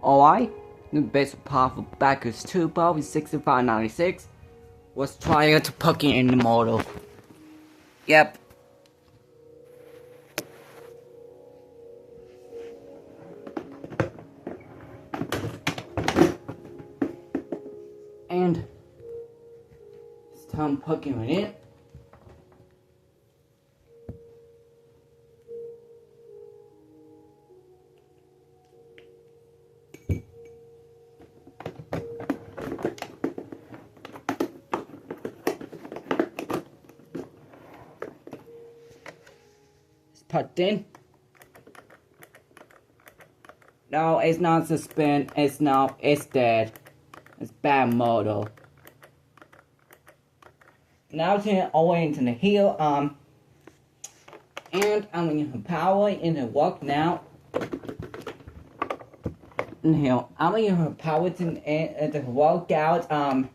Alright, the best powerful backers 2 ball with 6596 was prior to pucking in the model. Yep. And it's time pucking it in. Pucked in. No, it's not suspend. It's dead. It's bad model. Now turn away into the heel. And I'm gonna power in the walk now. Now I'm gonna power to the walk out. I'm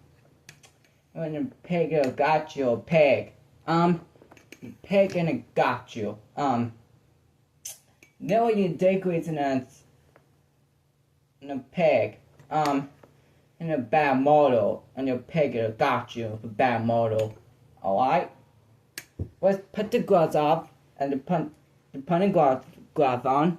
gonna peg got you peg. Peg and got you. Now you decorate in a peg. In a bad model, and your peg got you a bad model. Alright? Let's put the gloves off and the punting gloves on.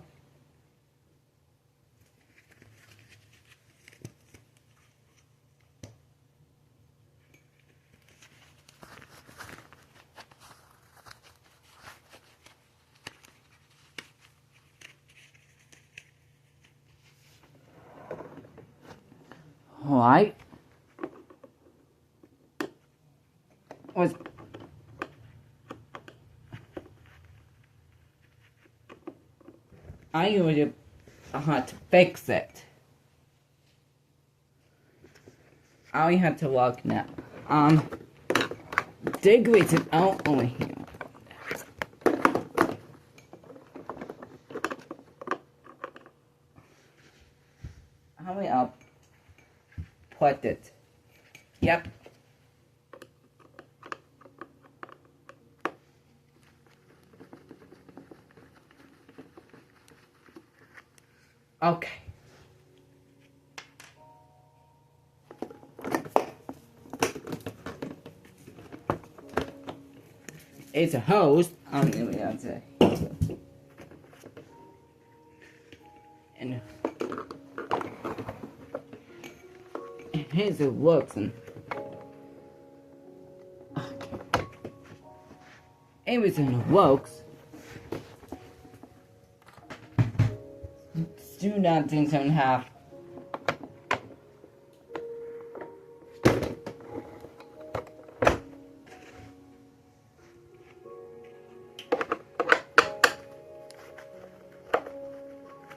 Alright. I usually have to fix it. I have to walk now. Decorate it out over here. How many up? Put it. Yep. Okay. It's a hose. I'm gonna say. And here's it works. And everything works. Do not think seven half.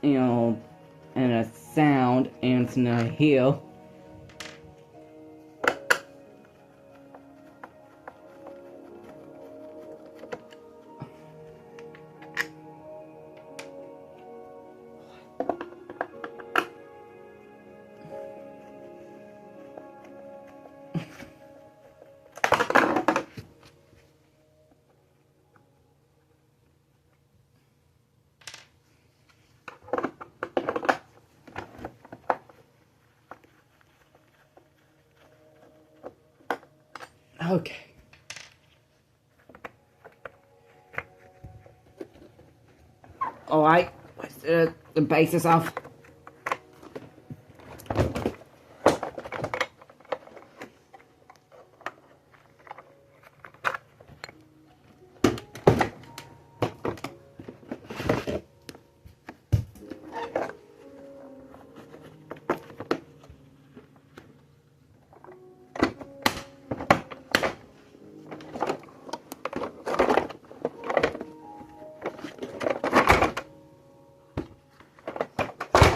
You know, and a sound and a heel. Okay. Alright, let's the bases off.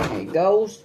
There it goes.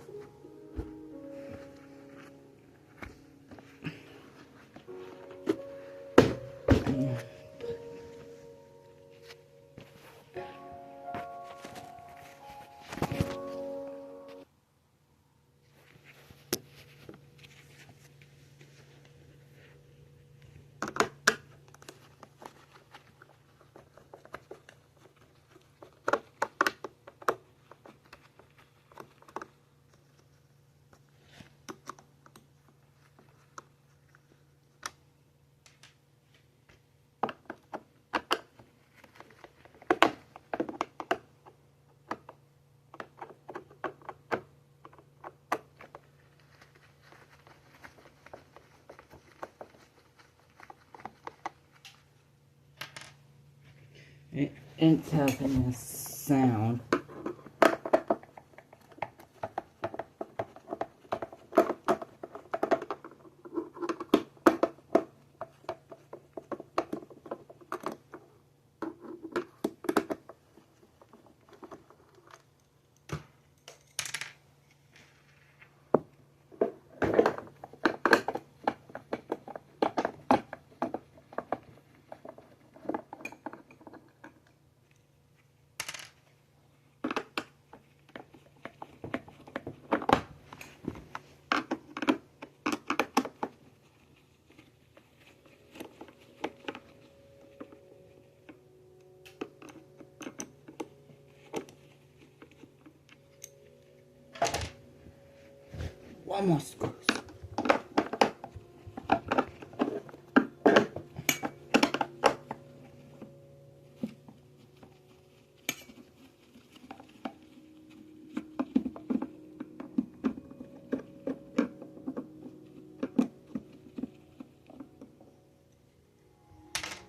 It's having a sound. One more screws.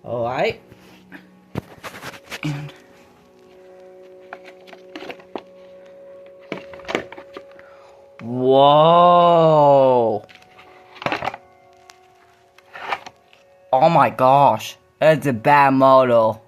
Alright. And whoa. Oh my gosh. That's a bad model.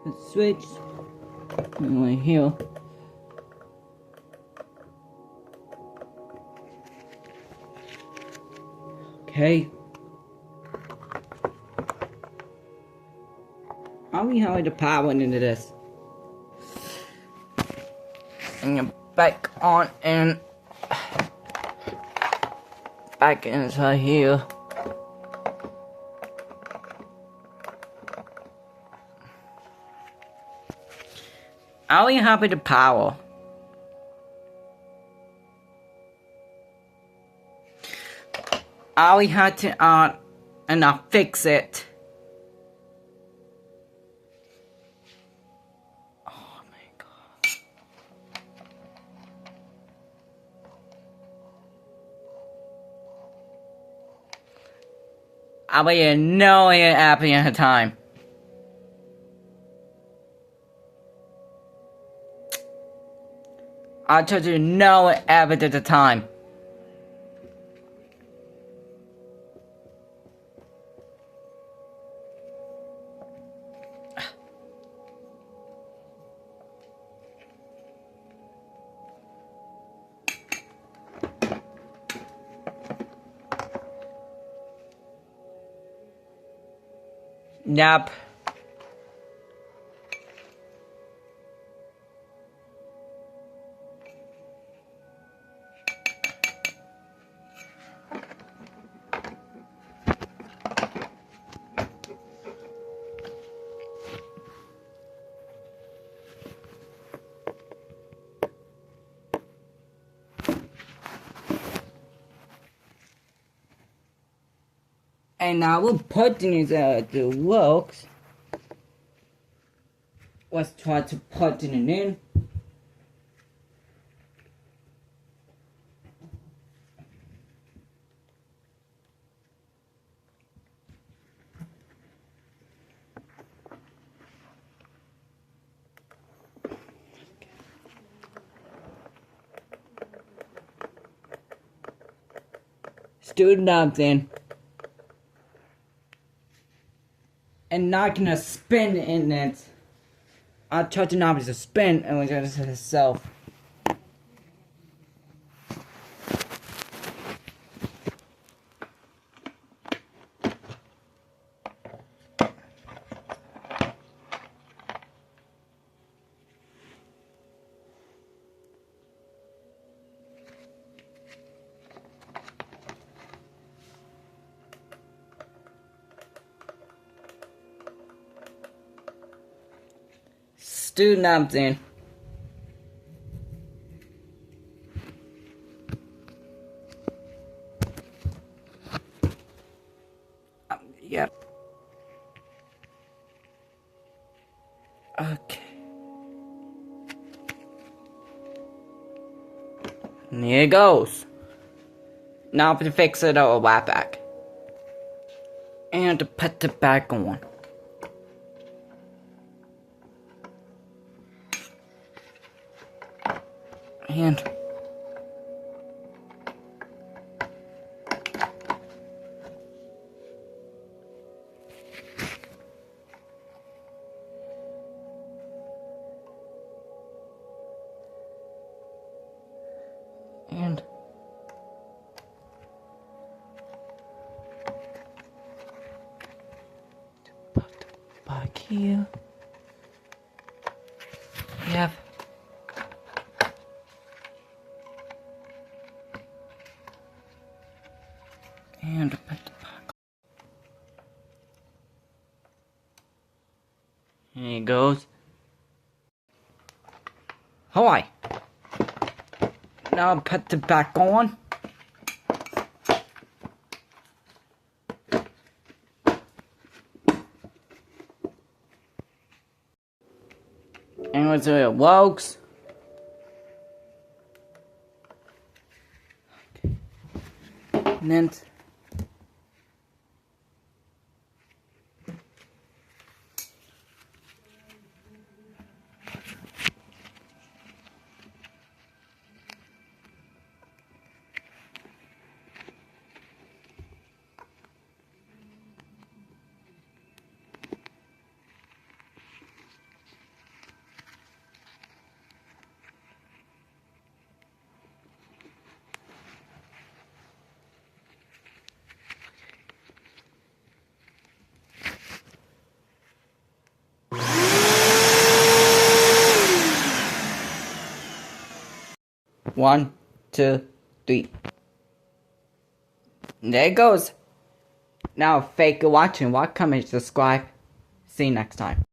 The switch right here. Okay. How we having the power into this? And you're back on and back inside here. Are we happy to power? All we had to and I'll fix it. Oh my god. I will no it happening at a time. I told you no it happened at a time. Nope. And now we're putting it the works. Let's try to put it in. Do nothing. And not gonna spin in it. I'll touch the knob to spin and we're gonna set itself. do nothing. Yep. Okay. And here it goes. Now to fix it, I'll right back. And to put it back on. And put it back here. Yep. And put it back. Here it goes. Hi. Now put it back on. And let's do it, folks. And then one, two, three. There it goes. Now, fake watching. Like, comment, subscribe. See you next time.